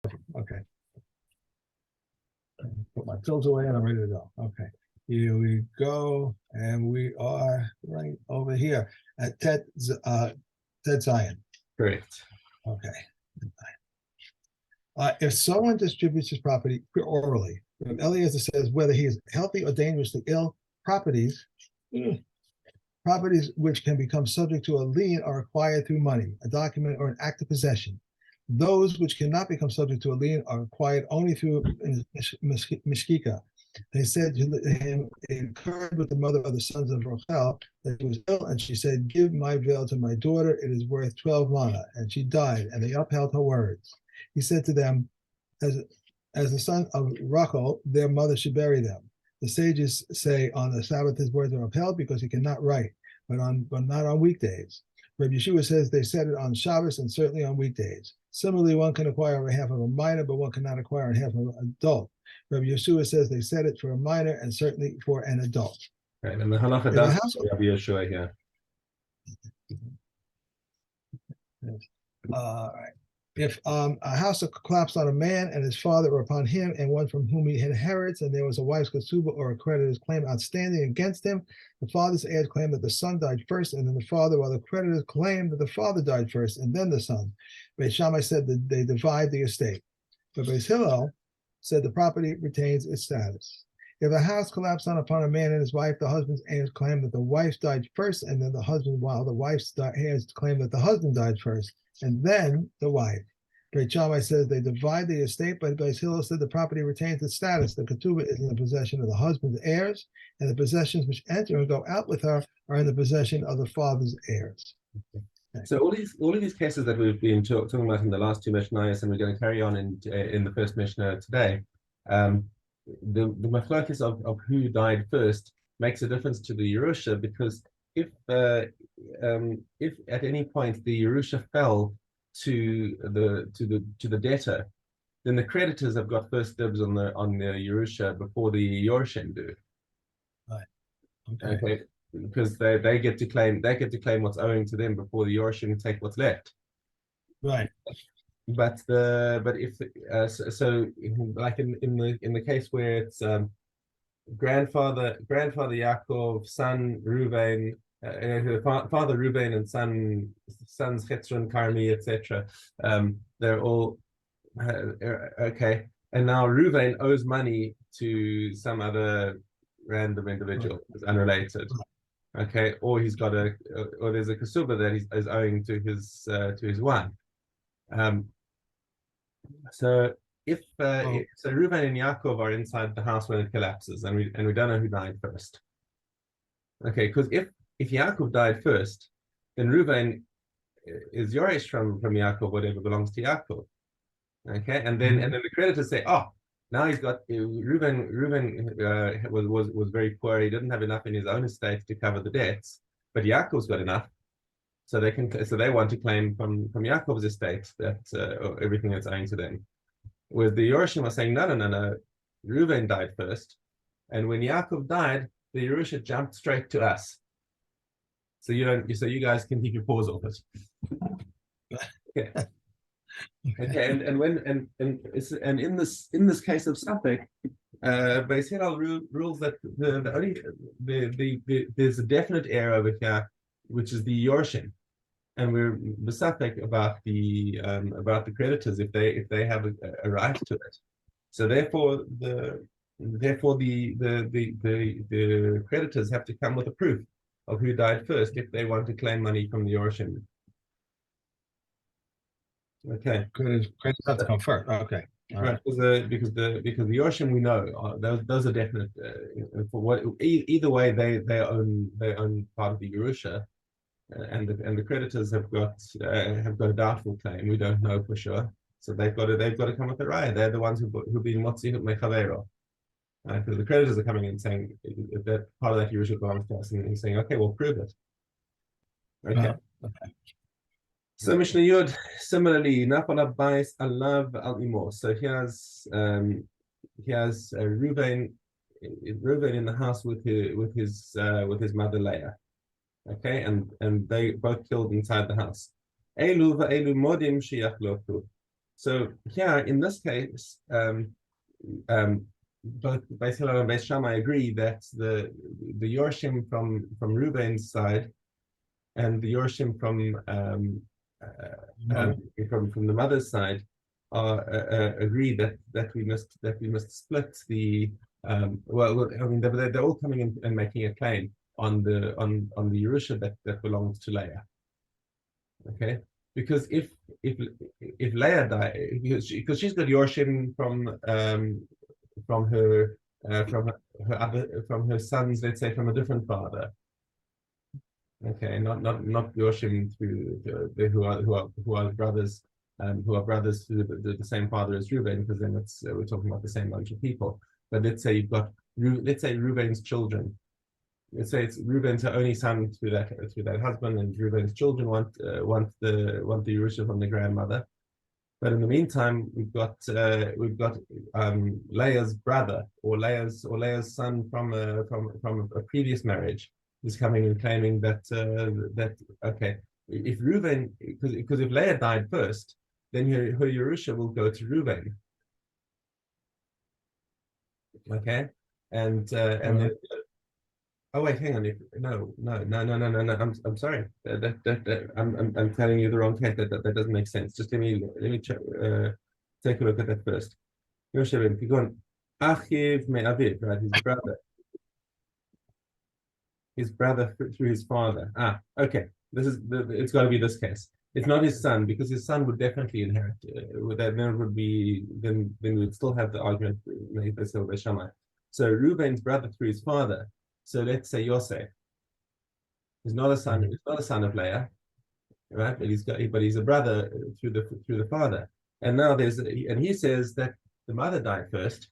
Okay. Put my pills away and I'm ready to go. Okay. Here we go. And we are right over here at Ted Zion. Correct. Okay. If someone distributes his property orally, Eliezer says whether he is healthy or dangerously ill, properties which can become subject to a lien are acquired through money, a document, or an act of possession. Those which cannot become subject to a lien are acquired only through mishkika. They said to him, incurred with the mother of the sons of Rochel, that he was ill, and she said, give my veil to my daughter, it is worth 12 mana. And she died, and they upheld her words. He said to them, as the son of Rachel, their mother should bury them. The sages say on the Sabbath his words are upheld because he cannot write, but not on weekdays. Rabbi Yeshua says they said it on Shabbos and certainly on weekdays. Similarly, one can acquire on behalf of a minor, but one cannot acquire on behalf of an adult. Rabbi Yeshua says they said it for a minor and certainly for an adult. Right, and the halacha does Rabbi Yeshua here. All right. If a house collapsed on a man and his father, or upon him and one from whom he inherits, and there was a wife's kasuba or a creditor's claim outstanding against him, the father's heirs claim that the son died first, and then the father, while the creditors claim that the father died first, and then the son. Beit Shammai said that they divide the estate. But Beit Hillel said the property retains its status. If a house collapsed upon a man and his wife, the husband's heirs claim that the wife died first, and then the husband, while the wife's heirs claim that the husband died first, and then the wife. Beit Shammai says they divide the estate, but Beit Hillel said the property retains its status. The ketubah is in the possession of the husband's heirs, and the possessions which enter and go out with her are in the possession of the father's heirs. Okay. So all of these cases that we've been talking about in the last two Mishnayos, and we're going to carry on in the first Mishnah today, the machlokes of who died first makes a difference to the Yerusha, because if at any point the Yerusha fell to the debtor, then the creditors have got first dibs on the Yerusha before the Yorshim do. Right. Okay. Because they get to claim what's owing to them before the Yorshim take what's left. Right. But if like in the case where it's grandfather Yaakov, son Reuven, father Reuven and sons Chetzron, Carmi, etc. They're all okay. And now Reuven owes money to some other random individual, is unrelated. Okay, or he's got or there's a kasuba that is owing to his wife. So if so Reuven and Yaakov are inside the house when it collapses, and we don't know who died first. Okay, because if Yaakov died first, then Reuven is Yoresh from Yaakov, whatever belongs to Yaakov. Okay, and then the creditors say, oh, now he's got Reuven was very poor. He didn't have enough in his own estate to cover the debts, but Yaakov's got enough, so they want to claim from Yaakov's estate that everything that's owing to them. Whereas the Yorshim are saying no, Reuven died first, and when Yaakov died, the Yerusha jumped straight to us. So you guys can keep your paws off it. Okay. Okay, and in this case of Suffolk, Beis Hillel rules that there's a definite heir over here, which is the Yorshim, and we're besafek about the creditors if they have a right to it. So therefore the creditors have to come with a proof of who died first if they want to claim money from the Yorshim. Okay. Creditors have to come first. Okay. All right. Because the Yorshim we know those are definite. For what either way they own part of the Yerusha, and the creditors have got a doubtful claim. We don't know for sure. So they've got to come with a raya. They're the ones who've been motzi mechavero. Because the creditors are coming in saying that part of that Yerusha belongs to us, and saying, okay, we'll prove it. Okay. Okay. So Mishnah Yud, similarly, Nafal Abbais Alav Al Imo. So he has Reuven in the house with his mother Leah. Okay, and they both killed inside the house. Elu va'elu modim sheyachloku. So here in this case, both Beis Hillel and Beis Shammai agree that the Yorshim from Reuven's side and the Yorshim from the mother's side are agree that we must split the well, I mean they're all coming in and making a claim on the Yerusha that belongs to Leah. Okay, because if Leah died, because she's got Yorshim from her from her sons, let's say from a different father. Okay, not Yorshim through who are brothers through the same father as Reuven, because then we're talking about the same bunch of people. But let's say you've got Reuven's children. Let's say it's Reuven's only son through that husband, and Reuven's children want the Yerusha from the grandmother. But in the meantime, we've got Leah's brother or Leah's son from a previous marriage is coming and claiming that okay, if Reuven, because if Leah died first, then her Yerusha will go to Reuven. Okay, and then, oh wait, hang on. No. I'm sorry. I'm telling you the wrong case. That doesn't make sense. Just let me take a look at that first. Yoshev, you're going Achiv me'aviv, right? His brother through his father. Ah, okay. It's got to be this case. It's not his son, because his son would definitely inherit. Then we would still have the argument. So Reuven's brother through his father. So let's say Yosef is not a son. He's not a son of Leah, right? But he's a brother through the father. And now he says that the mother died first,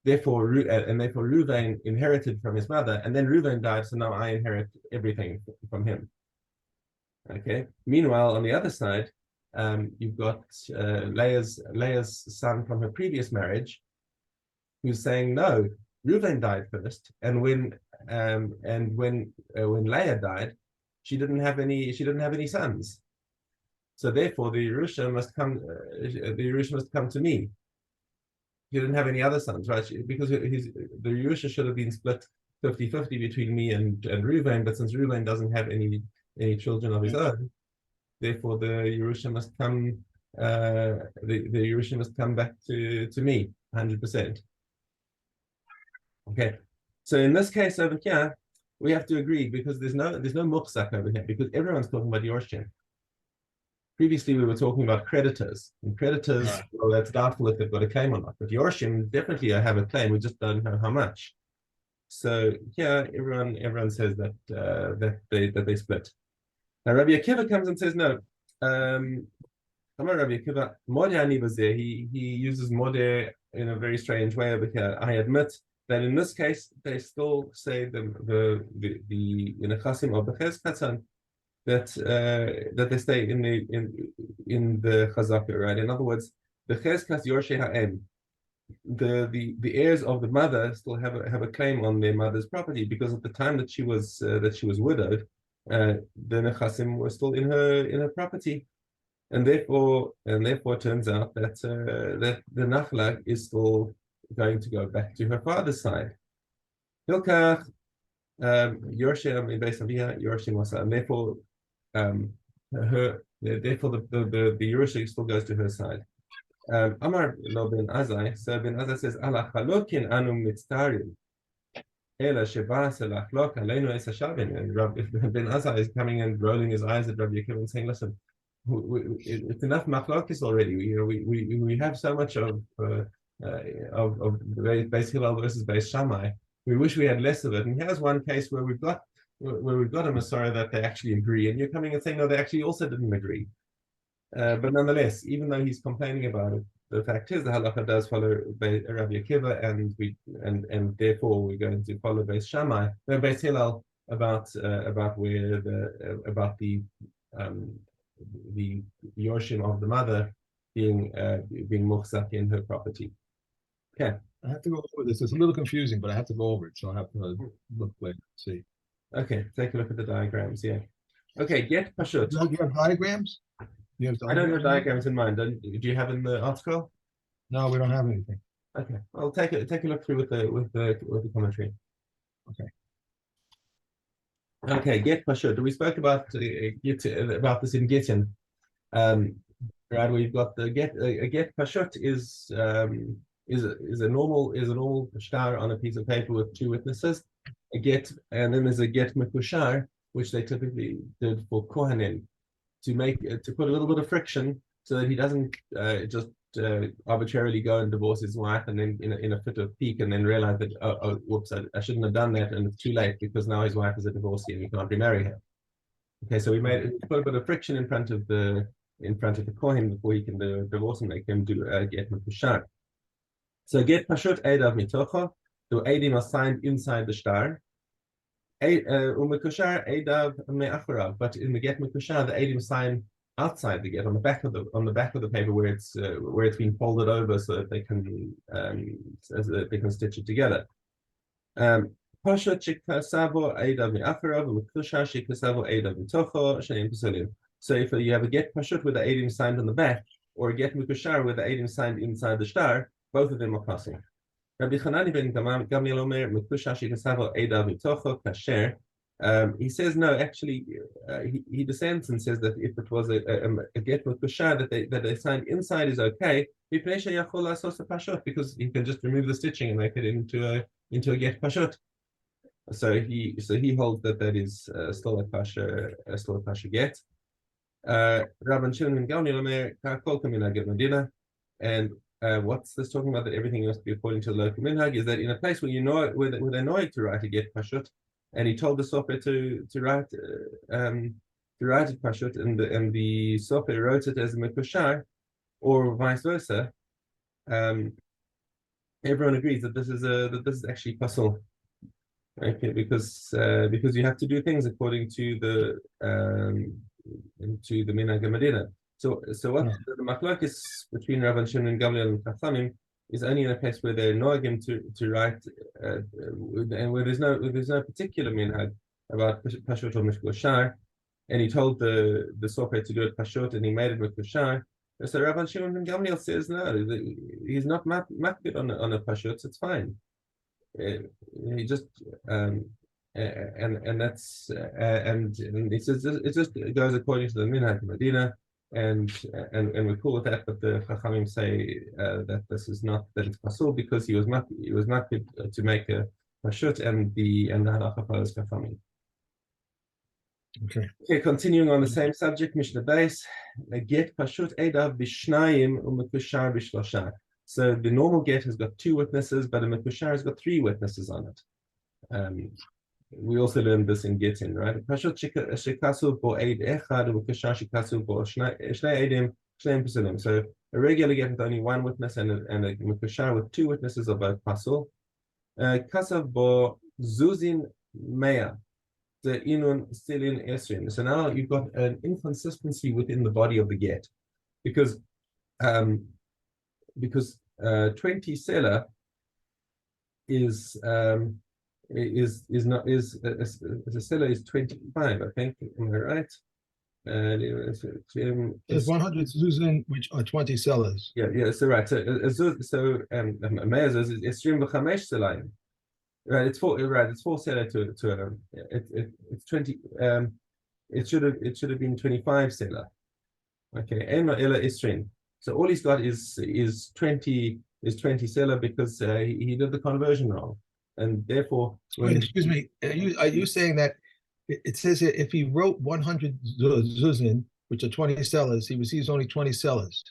therefore Reuven inherited from his mother, and then Reuven died, so now I inherit everything from him. Okay. Meanwhile, on the other side, you've got Leah's son from her previous marriage, who's saying no, Reuven died first, and when Leah died, she didn't have any sons, so therefore the Yerusha must come. The Yerusha must come to me. He didn't have any other sons, right? Because the Yerusha should have been split 50-50 between me and Reuven, but since Reuven doesn't have any children of his own, therefore the Yerusha must come. The Yerusha must come back to me 100%. Okay, so in this case over here, we have to agree, because there's no muhsak over here, because everyone's talking about Yorshim. Previously, we were talking about creditors, and creditors, well, that's doubtful if they've got a claim or not. But Yorshim definitely have a claim. We just don't know how much. So here, everyone says that they split. Now Rabbi Akiva comes and says no. Rabbi Akiva, Modeh was there. He uses Modeh in a very strange way over here. I admit that in this case, they still say the Nechasim or Beches Katan, that they stay in the Chazaka, right? In other words, the Cheskas Yorshei Ha'em, the heirs of the mother still have a claim on their mother's property, because at the time that she was widowed, the Nechasim were still in her property, and therefore it turns out that the Nachla is still going to go back to her father's side. Hilkach Yorshim based on Yorshim Wasa, and therefore the Yerusha still goes to her side. Amar lo ben Azai, so ben Azai says, Ala chalokin anu mitztarim, ela sheba selachlok aleinu es hashavin. And Ben Azai is coming and rolling his eyes at Rabbi Akiva and saying, listen, it's enough machlokis already. We have so much of Beis Hillel versus Beis Shammai. We wish we had less of it. And here's one case where we've got a Masorah that they actually agree, and you're coming and saying no, they actually also didn't agree. But nonetheless, even though he's complaining about it, the fact is the halacha does follow Rabbi Akiva, and therefore we're going to follow Beis Shammai, Beis Hillel about the Yorshim of the mother being muhsak in her property. Okay. I have to go over this. It's a little confusing, but I have to go over it, so I have to look later. See. Okay, take a look at the diagrams. Yeah. Okay, get pashut. Do you have diagrams? You have I don't have diagrams? diagrams in mind. Do you have in the article? No, we don't have anything. Okay, I'll take a look through with the commentary. Okay. Okay, get pashut. We spoke about about this in Gittin. Right, we've got the get pashut is a normal shtar on a piece of paper with two witnesses. A get, and then there's a get mekushar, which they typically did for kohanim to put a little bit of friction so that he doesn't just arbitrarily go and divorce his wife and then in a fit of pique and then realize that whoops, I shouldn't have done that, and it's too late because now his wife is a divorcee and he can't remarry her. Okay, so we put a bit of friction in front of the Kohen before he can divorce and make him do get mekushar. So get pashut edav mitocha. The edim are signed inside the shtar. Umekushar edav me'acharav. But in the get mekushar, the edim sign outside the get on the back of the paper where it's been folded over so that they can stitch it together. Pasha chikasavo edav me'acharav umekushar chikasavo edav mitocha shenim pesulim. So if you have a get pashut with the edim signed on the back, or a get mekushar with the edim signed inside the shtar, both of them are passing. Rabbi Chanani ben Gamliel Omer mekushar shekasavo edav mitocho kasher. He says no. Actually, he dissents and says that if it was a get mekushar that they signed inside is okay. Because he can just remove the stitching and make it into a get pashut. So he holds that is still a pasha get. Rabban Shimon Gamliel Omer kol kamina get medina. And what's this talking about? That everything must be according to the local minhag. Is that in a place where where they're knowing to write a get pashut, and he told the sofer to write it pashut, and the sofer wrote it as a mekushar, or vice versa. Everyone agrees that this is actually pasul. Okay, because you have to do things according to the minhag Medina. So what the machlokes between Rabban Shimon and Gamliel and Chachamim is only in a place where they're noagim to write, and where there's no particular minhag about pashut or mikushar, and he told the sofer to do it pashut, and he made it mikushar. So Rabban Shimon and Gamliel says no, he's not makbid on a pashut, it's fine. He just and that's and he says it just goes according to the minhag Medina. And we're cool with that, but the Chachamim say that this is not, that it's pasul because he was not to make a pashut, and the halacha follows Chachamim. Okay, continuing on the same subject, Mishna base, get pashut edav bishnayim umekushar bishlosha. So the normal get has got two witnesses, but a mekushar has got three witnesses on it. We also learned this in Gittin, right? Pashut shikasu bo eid echad umekushar shikasu bo shnei eidim shneim pesulim. So a regular get with only one witness and a mekushar with two witnesses are both pasul. Kasav bo zuzin meya. The inun stilin esrin. So now you've got an inconsistency within the body of the get, because 20 selah is not the seller is 25, I think. Am I right? There's 100 zuzin, which are 20 sellers. Yeah. So right. So Meir is esrim b'chamesh selayim. Right. It's 4 seller to it's 20. It should have been 25 seller. Okay. Ema ela isrin. So all he's got is 20 seller because he did the conversion wrong. And therefore, excuse me, are you saying that it says here if he wrote 100 zuzin, which are 20 sellers, he receives only 20 sellers?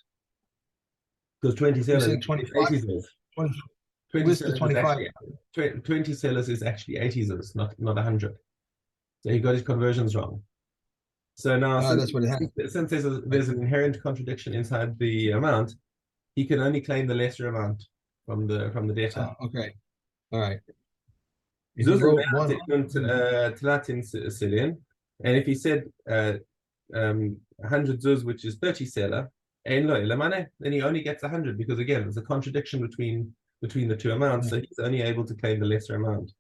Because 20 sellers is 25. 80 zuz. 20 sellers 25. 20 sellers is actually 80 zuz, not 100. So he got his conversions wrong. So now, that's what it has. Since there's an inherent contradiction inside the amount, he can only claim the lesser amount from the debtor. Okay. All right. If he wrote and if he said 100 zuz, which is 30 selah, then he only gets 100, because again, there's a contradiction between the two amounts, so he's only able to claim the lesser amount.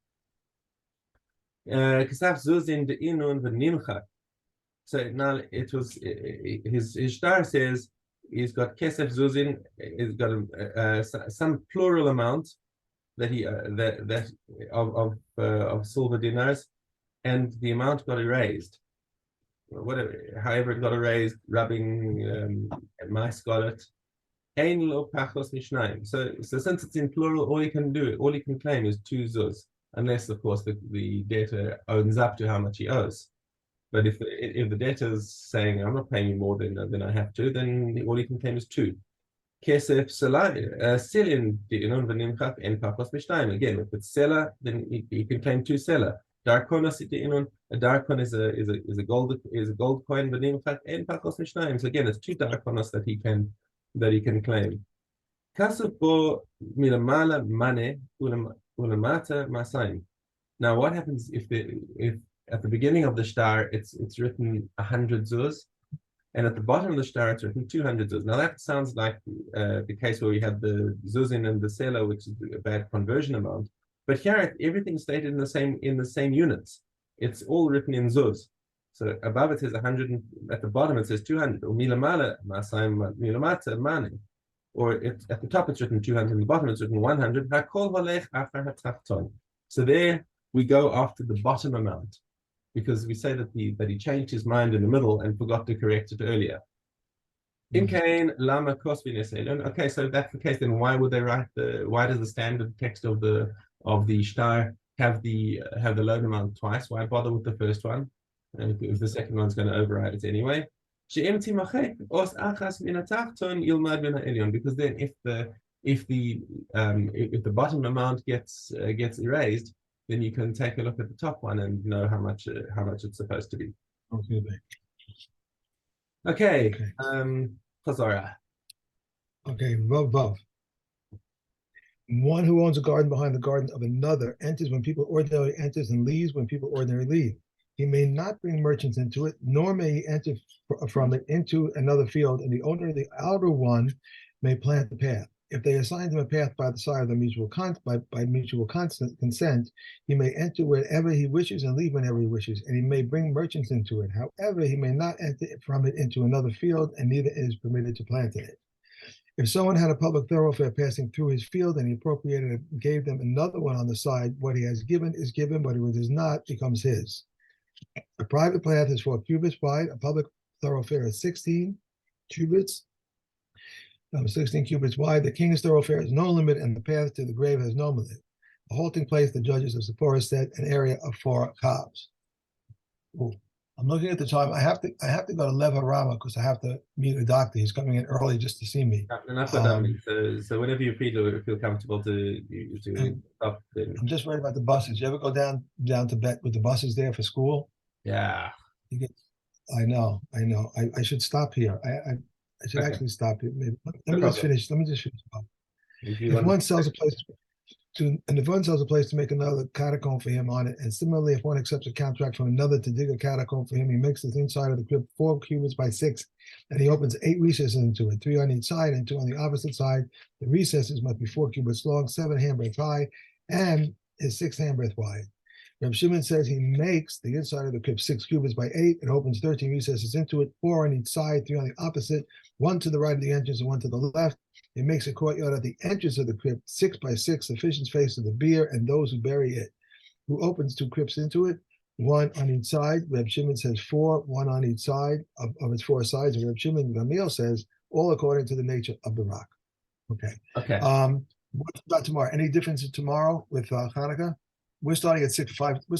So now it was his shtar says he's got kesef zuzin, he's got some plural amount that he that of silver dinars, and the amount got erased. Whatever, however it got erased, rubbing mice got it. Ein lo pachos mishnayim. So since it's in plural, all you can claim is 2 zuz, unless of course the debtor owns up to how much he owes. But if the debtor is saying I'm not paying you more than I have to, then all you can claim is 2. Kesef selin di'inun v'nimchak en pachos mishnayim. Again, if it's seller, then you can claim 2 seller. Darkonos di'inun. A darkon is a gold coin v'nimchak en pachos mishnayim. So again, it's 2 darkonos that he can claim. Kasuf bo milamala mane ulamata masayim. Now, what happens if at the beginning of the shtar it's written 100 zuz, and at the bottom of the shtar it's written 200 zuz? Now that sounds like the case where we have the zuzin and the selah, which is a bad conversion amount. But here everything's stated in the same units. It's all written in zuz. So above it says 100, and at the bottom it says 200. Or milamala masayim milamata mane. Or at the top it's written 200, and the bottom it's written 100. So there we go after the bottom amount, because we say that he changed his mind in the middle and forgot to correct it earlier. Okay, so if that's the case, then why would they why does the standard text of the shtar have the loan amount twice? Why bother with the first one if the second one's going to override it anyway? Because then if the bottom amount gets erased, then you can take a look at the top one and know how much it's supposed to be. Okay. Chazara. Okay, Vav. One who owns a garden behind the garden of another enters when people ordinarily enters and leaves when people ordinarily leave. He may not bring merchants into it, nor may he enter from it into another field, and the owner of the outer one may plant the path. If they assign him a path by the side of the mutual consent, he may enter wherever he wishes and leave whenever he wishes, and he may bring merchants into it. However, he may not enter from it into another field, and neither is permitted to plant in it. If someone had a public thoroughfare passing through his field and he appropriated it and gave them another one on the side, what he has given is given, what he does not becomes his. A private path is 4 cubits wide. A public thoroughfare is 16 cubits. 16 cubits wide. The king's thoroughfare has no limit, and the path to the grave has no limit. A halting place, the judges of Sephora said, an area of 4 cobs. Ooh. I'm looking at the time. I have to go to Lev Harama because I have to meet a doctor. He's coming in early just to see me. So whenever you feel comfortable to stop. I'm just worried about the buses. You ever go down to Bet with the buses there for school? Yeah. I know. I should stop here. I should actually stop here. Maybe. Let me just finish. If one sells a place to make another catacomb for him on it, and similarly, if one accepts a contract from another to dig a catacomb for him, he makes the inside of the crypt 4 cubits by 6, and he opens 8 recesses into it, 3 on each side and 2 on the opposite side. The recesses must be 4 cubits long, 7 handbreadth high, and is 6 handbreadth wide. Reb Shimon says he makes the inside of the crypt 6 cubits by 8 and opens 13 recesses into it, 4 on each side, 3 on the opposite, 1 to the right of the entrance and 1 to the left. He makes a courtyard at the entrance of the crypt 6 by 6, sufficient space for the bier and those who bury it. Who opens 2 crypts into it, 1 on each side. Reb Shimon says 4, 1 on each side of its 4 sides. And Reb Shimon Gamliel says all according to the nature of the rock. Okay. What about tomorrow? Any differences tomorrow with Hanukkah? We're starting at 6:05. We're